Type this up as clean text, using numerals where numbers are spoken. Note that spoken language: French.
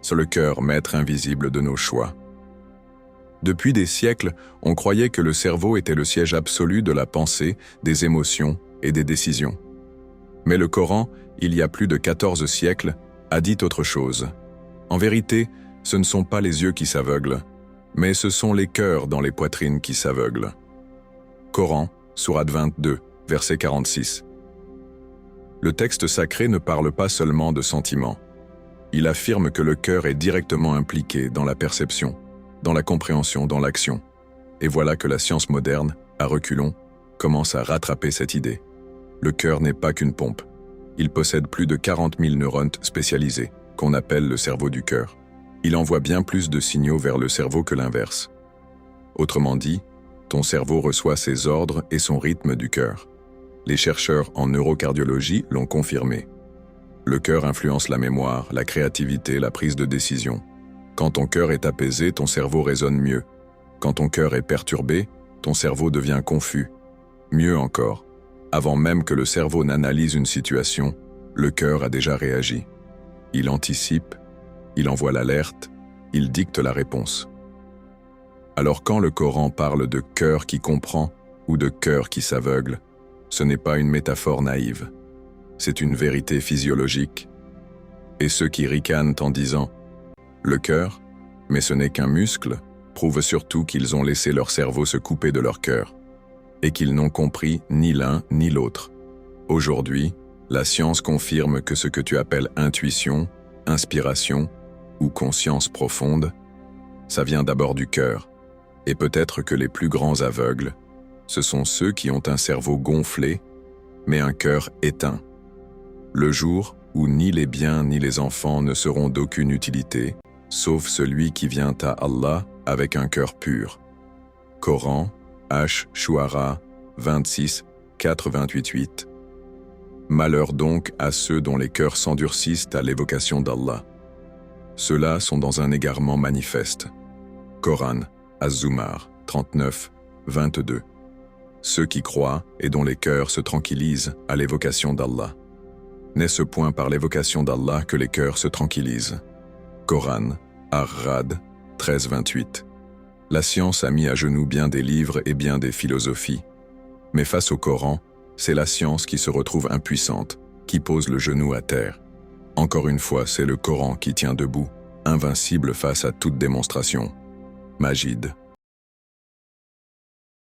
sur le cœur, maître invisible de nos choix. Depuis des siècles, on croyait que le cerveau était le siège absolu de la pensée, des émotions et des décisions. Mais le Coran, il y a plus de 14 siècles, a dit autre chose. En vérité, ce ne sont pas les yeux qui s'aveuglent, mais ce sont les cœurs dans les poitrines qui s'aveuglent. Coran, sourate 22, verset 46. Le texte sacré ne parle pas seulement de sentiments. Il affirme que le cœur est directement impliqué dans la perception, dans la compréhension, dans l'action. Et voilà que la science moderne, à reculons, commence à rattraper cette idée. Le cœur n'est pas qu'une pompe. Il possède plus de 40 000 neurones spécialisés, qu'on appelle le cerveau du cœur. Il envoie bien plus de signaux vers le cerveau que l'inverse. Autrement dit, ton cerveau reçoit ses ordres et son rythme du cœur. Les chercheurs en neurocardiologie l'ont confirmé. Le cœur influence la mémoire, la créativité, la prise de décision. Quand ton cœur est apaisé, ton cerveau raisonne mieux. Quand ton cœur est perturbé, ton cerveau devient confus. Mieux encore, avant même que le cerveau n'analyse une situation, le cœur a déjà réagi. Il anticipe, il envoie l'alerte, il dicte la réponse. Alors quand le Coran parle de cœur qui comprend ou de cœur qui s'aveugle, ce n'est pas une métaphore naïve, c'est une vérité physiologique. Et ceux qui ricanent en disant « le cœur, mais ce n'est qu'un muscle », prouvent surtout qu'ils ont laissé leur cerveau se couper de leur cœur, et qu'ils n'ont compris ni l'un ni l'autre. Aujourd'hui, la science confirme que ce que tu appelles intuition, inspiration ou conscience profonde, ça vient d'abord du cœur, et peut-être que les plus grands aveugles, ce sont ceux qui ont un cerveau gonflé, mais un cœur éteint. Le jour où ni les biens ni les enfants ne seront d'aucune utilité, sauf celui qui vient à Allah avec un cœur pur. Coran, Ash-Shu'ara 26, 4-28-8. Malheur donc à ceux dont les cœurs s'endurcissent à l'évocation d'Allah. Ceux-là sont dans un égarement manifeste. Coran, Az-Zumar 39, 22. Ceux qui croient et dont les cœurs se tranquillisent à l'évocation d'Allah. N'est-ce point par l'évocation d'Allah que les cœurs se tranquillisent? Coran, Ar-Rad 13, 28. La science a mis à genoux bien des livres et bien des philosophies. Mais face au Coran, c'est la science qui se retrouve impuissante, qui pose le genou à terre. Encore une fois, c'est le Coran qui tient debout, invincible face à toute démonstration. Majid.